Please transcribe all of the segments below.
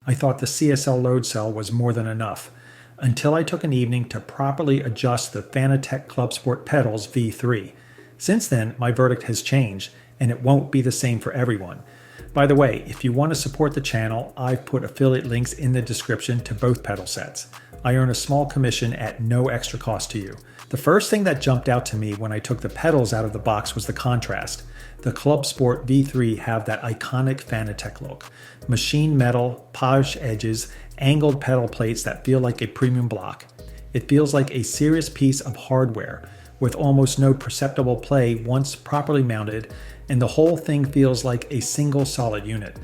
I thought the CSL load cell was more than enough, until I took an evening to properly adjust the Fanatec ClubSport Pedals V3. Since then, my verdict has changed, and it won't be the same for everyone. By the way, if you want to support the channel, I've put affiliate links in the description to both pedal sets. I earn a small commission at no extra cost to you. The first thing that jumped out to me when I took the pedals out of the box was the contrast. The ClubSport V3 have that iconic Fanatec look. Machined metal, polished edges, angled pedal plates that feel like a premium block. It feels like a serious piece of hardware, with almost no perceptible play once properly mounted, and the whole thing feels like a single solid unit.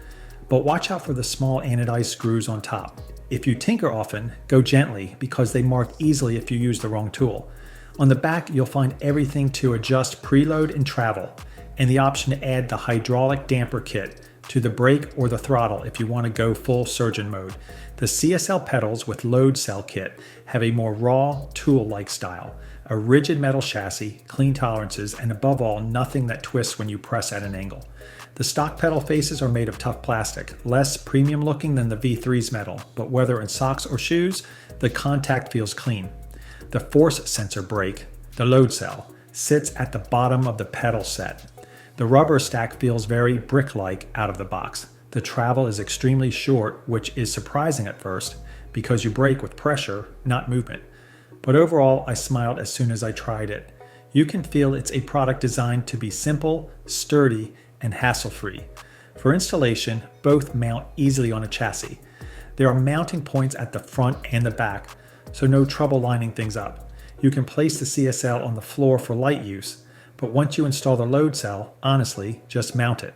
But watch out for the small anodized screws on top. If you tinker often, go gently because they mark easily if you use the wrong tool. On the back, you'll find everything to adjust preload and travel, and the option to add the hydraulic damper kit to the brake or the throttle if you want to go full surgeon mode. The CSL pedals with load cell kit have a more raw, tool-like style, a rigid metal chassis, clean tolerances, and above all, nothing that twists when you press at an angle. The stock pedal faces are made of tough plastic, less premium looking than the V3's metal, but whether in socks or shoes, the contact feels clean. The force sensor brake, the load cell, sits at the bottom of the pedal set. The rubber stack feels very brick-like out of the box. The travel is extremely short, which is surprising at first because you brake with pressure, not movement. But overall, I smiled as soon as I tried it. You can feel it's a product designed to be simple, sturdy, and hassle-free. For installation, both mount easily on a chassis. There are mounting points at the front and the back, so no trouble lining things up. You can place the CSL on the floor for light use, but once you install the load cell, honestly, just mount it.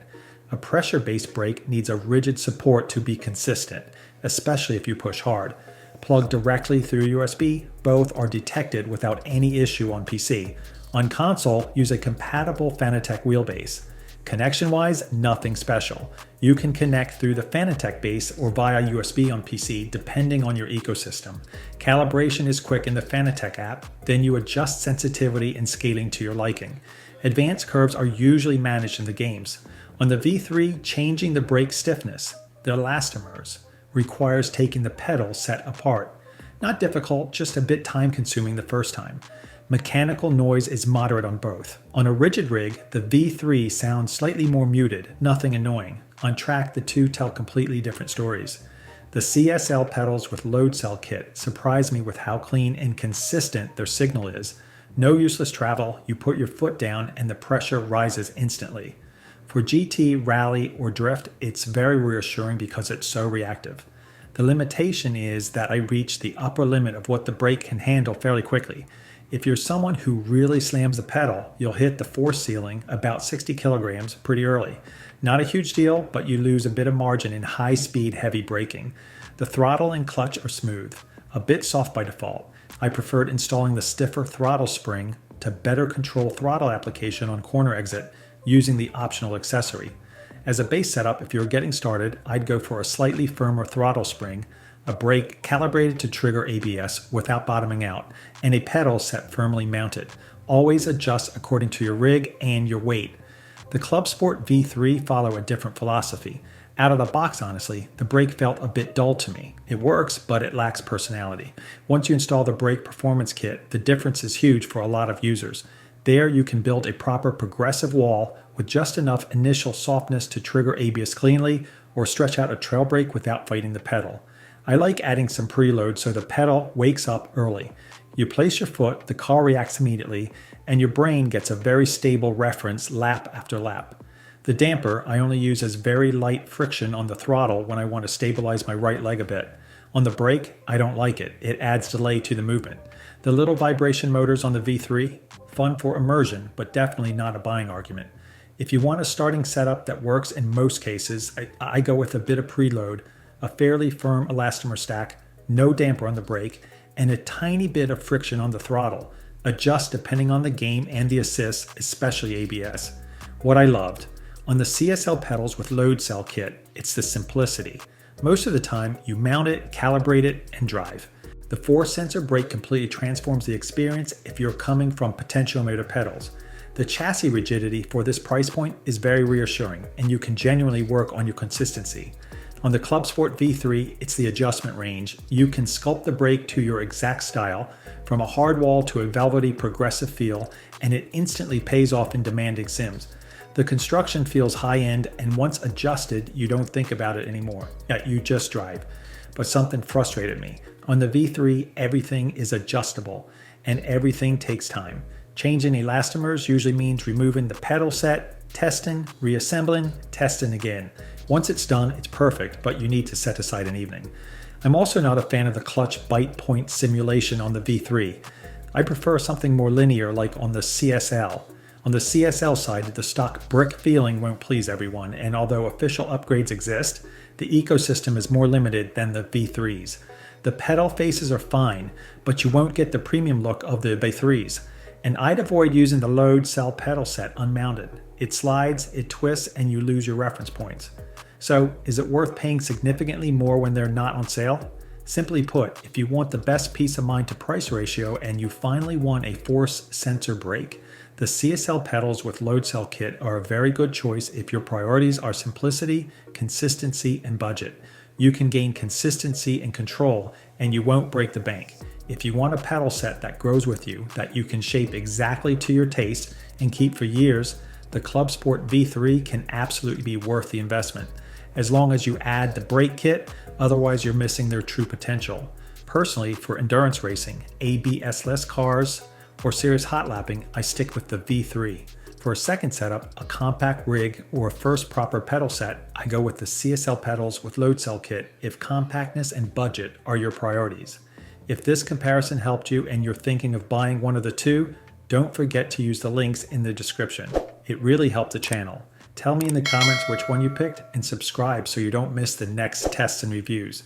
A pressure-based brake needs a rigid support to be consistent, especially if you push hard. Plugged directly through USB, both are detected without any issue on PC. On console, use a compatible Fanatec wheelbase. Connection-wise, nothing special. You can connect through the Fanatec base or via USB on PC depending on your ecosystem. Calibration is quick in the Fanatec app, then you adjust sensitivity and scaling to your liking. Advanced curves are usually managed in the games. On the V3, changing the brake stiffness, the elastomers, requires taking the pedal set apart. Not difficult, just a bit time consuming the first time. Mechanical noise is moderate on both. On a rigid rig, the V3 sounds slightly more muted, nothing annoying. On track, the two tell completely different stories. The CSL pedals with load cell kit surprised me with how clean and consistent their signal is. No useless travel, you put your foot down and the pressure rises instantly. For GT, rally, or drift, it's very reassuring because it's so reactive. The limitation is that I reach the upper limit of what the brake can handle fairly quickly. If you're someone who really slams the pedal, you'll hit the force ceiling, about 60 kilograms, pretty early. Not a huge deal, but you lose a bit of margin in high-speed, heavy braking. The throttle and clutch are smooth, a bit soft by default. I preferred installing the stiffer throttle spring to better control throttle application on corner exit using the optional accessory. As a base setup, if you're getting started, I'd go for a slightly firmer throttle spring, a brake calibrated to trigger ABS without bottoming out, and a pedal set firmly mounted. Always adjust according to your rig and your weight. The ClubSport V3 follow a different philosophy. Out of the box, honestly, the brake felt a bit dull to me. It works, but it lacks personality. Once you install the brake performance kit, the difference is huge for a lot of users. There you can build a proper progressive wall with just enough initial softness to trigger ABS cleanly or stretch out a trail brake without fighting the pedal. I like adding some preload so the pedal wakes up early. You place your foot, the car reacts immediately, and your brain gets a very stable reference lap after lap. The damper I only use as very light friction on the throttle when I want to stabilize my right leg a bit. On the brake, I don't like it. It adds delay to the movement. The little vibration motors on the V3, fun for immersion, but definitely not a buying argument. If you want a starting setup that works in most cases, I go with a bit of preload, a fairly firm elastomer stack, no damper on the brake, and a tiny bit of friction on the throttle. Adjust depending on the game and the assists, especially ABS. What I loved, on the CSL pedals with load cell kit, it's the simplicity. Most of the time, you mount it, calibrate it, and drive. The force sensor brake completely transforms the experience if you're coming from potentiometer pedals. The chassis rigidity for this price point is very reassuring, and you can genuinely work on your consistency. On the ClubSport V3, it's the adjustment range. You can sculpt the brake to your exact style, from a hard wall to a velvety progressive feel, and it instantly pays off in demanding sims. The construction feels high-end, and once adjusted, you don't think about it anymore. Yeah, you just drive. But something frustrated me. On the V3, everything is adjustable, and everything takes time. Changing elastomers usually means removing the pedal set, testing, reassembling, testing again. Once it's done, it's perfect, but you need to set aside an evening. I'm also not a fan of the clutch bite point simulation on the V3. I prefer something more linear like on the CSL. On the CSL side, the stock brick feeling won't please everyone, and although official upgrades exist, the ecosystem is more limited than the V3s. The pedal faces are fine, but you won't get the premium look of the V3s. And I'd avoid using the load cell pedal set unmounted. It slides, it twists, and you lose your reference points. So, is it worth paying significantly more when they're not on sale? Simply put, if you want the best peace of mind to price ratio and you finally want a force sensor brake, the CSL pedals with load cell kit are a very good choice if your priorities are simplicity, consistency, and budget. You can gain consistency and control, and you won't break the bank. If you want a pedal set that grows with you, that you can shape exactly to your taste and keep for years, the ClubSport V3 can absolutely be worth the investment, as long as you add the brake kit, otherwise you're missing their true potential. Personally, for endurance racing, ABS-less cars, or serious hot lapping, I stick with the V3. For a second setup, a compact rig, or a first proper pedal set, I go with the CSL pedals with load cell kit if compactness and budget are your priorities. If this comparison helped you and you're thinking of buying one of the two, don't forget to use the links in the description. It really helped the channel. Tell me in the comments which one you picked and subscribe so you don't miss the next tests and reviews.